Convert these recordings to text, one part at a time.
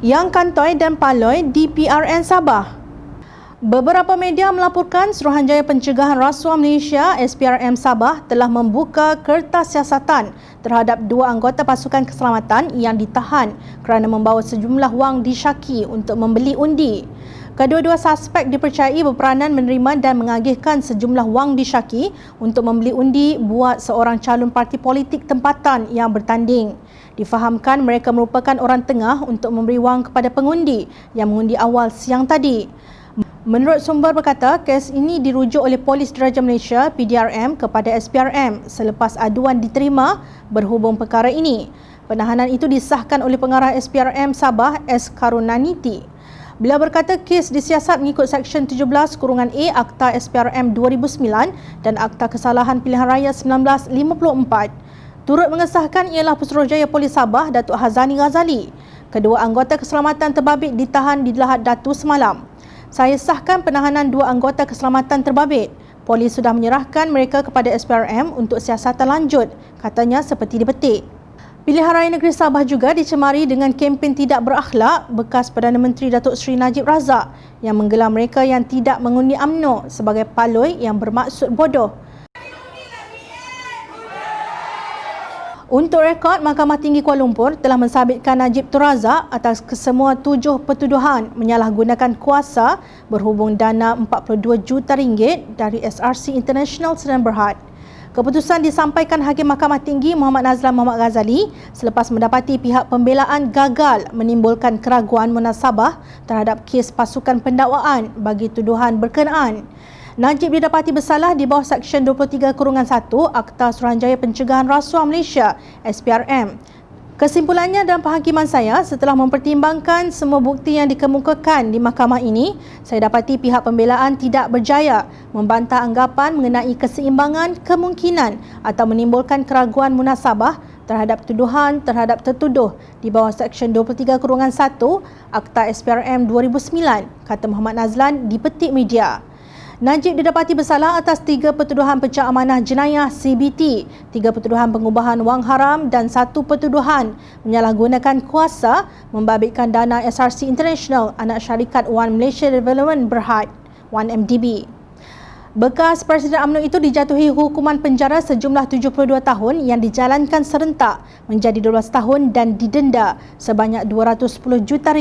yang kantoi dan paloi di PRN Sabah. Beberapa media melaporkan Suruhanjaya Pencegahan Rasuah Malaysia SPRM Sabah telah membuka kertas siasatan terhadap dua anggota pasukan keselamatan yang ditahan kerana membawa sejumlah wang disyaki untuk membeli undi. Kedua-dua suspek dipercayai berperanan menerima dan mengagihkan sejumlah wang disyaki untuk membeli undi buat seorang calon parti politik tempatan yang bertanding. Difahamkan mereka merupakan orang tengah untuk memberi wang kepada pengundi yang mengundi awal siang tadi. Menurut sumber berkata, kes ini dirujuk oleh Polis Diraja Malaysia PDRM kepada SPRM selepas aduan diterima berhubung perkara ini. Penahanan itu disahkan oleh pengarah SPRM Sabah S. Karunaniti. Beliau berkata kes disiasat mengikut Seksyen 17-A Akta SPRM 2009 dan Akta Kesalahan Pilihan Raya 1954. Turut mengesahkan ialah Pesuruhjaya Polis Sabah Datuk Hazani Ghazali. Kedua anggota keselamatan terbabit ditahan di Lahad Datu semalam. Saya sahkan penahanan dua anggota keselamatan terbabit. Polis sudah menyerahkan mereka kepada SPRM untuk siasatan lanjut, katanya seperti dipetik. Pilihan Raya Negeri Sabah juga dicemari dengan kempen tidak berakhlak bekas Perdana Menteri Datuk Seri Najib Razak yang menggelar mereka yang tidak mengundi UMNO sebagai paloi yang bermaksud bodoh. Untuk rekod, Mahkamah Tinggi Kuala Lumpur telah mensabitkan Najib Tun Razak atas kesemua 7 pertuduhan menyalahgunakan kuasa berhubung dana RM42 juta dari SRC International Sdn Bhd. Keputusan disampaikan Hakim Mahkamah Tinggi Muhammad Nazlan Muhammad Ghazali selepas mendapati pihak pembelaan gagal menimbulkan keraguan munasabah terhadap kes pasukan pendakwaan bagi tuduhan berkenaan. Najib didapati bersalah di bawah Seksyen 23-1 Akta Suruhanjaya Pencegahan Rasuah Malaysia SPRM. Kesimpulannya dalam penghakiman saya, setelah mempertimbangkan semua bukti yang dikemukakan di mahkamah ini, saya dapati pihak pembelaan tidak berjaya membantah anggapan mengenai keseimbangan kemungkinan atau menimbulkan keraguan munasabah terhadap tuduhan terhadap tertuduh di bawah Seksyen 23-1 Akta SPRM 2009, kata Muhammad Nazlan di petik media. Najib didapati bersalah atas 3 pertuduhan pecah amanah jenayah CBT, 3 pertuduhan pengubahan wang haram dan 1 pertuduhan menyalahgunakan kuasa membabitkan dana SRC International anak syarikat One Malaysia Development Berhad, 1MDB. Bekas Presiden UMNO itu dijatuhi hukuman penjara sejumlah 72 tahun yang dijalankan serentak menjadi 12 tahun dan didenda sebanyak RM210 juta.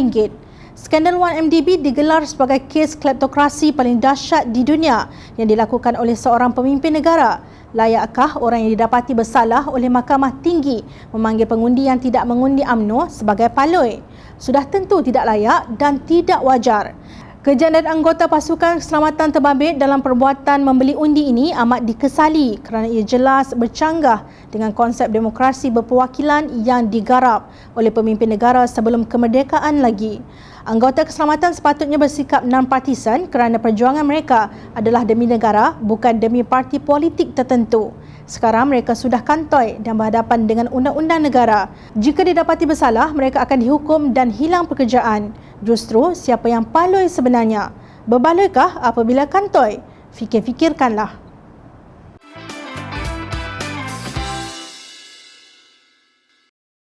Skandal 1MDB digelar sebagai kes kleptokrasi paling dahsyat di dunia yang dilakukan oleh seorang pemimpin negara. Layakkah orang yang didapati bersalah oleh Mahkamah Tinggi memanggil pengundi yang tidak mengundi UMNO sebagai paloi? Sudah tentu tidak layak dan tidak wajar. Kejadian anggota pasukan keselamatan terbabit dalam perbuatan membeli undi ini amat dikesali kerana ia jelas bercanggah dengan konsep demokrasi berperwakilan yang digarap oleh pemimpin negara sebelum kemerdekaan lagi. Anggota keselamatan sepatutnya bersikap non-partisan kerana perjuangan mereka adalah demi negara, bukan demi parti politik tertentu. Sekarang mereka sudah kantoi dan berhadapan dengan undang-undang negara. Jika didapati bersalah, mereka akan dihukum dan hilang pekerjaan. Justru siapa yang paloi sebenarnya? Berbaloikah apabila kantoi? Fikir-fikirkanlah.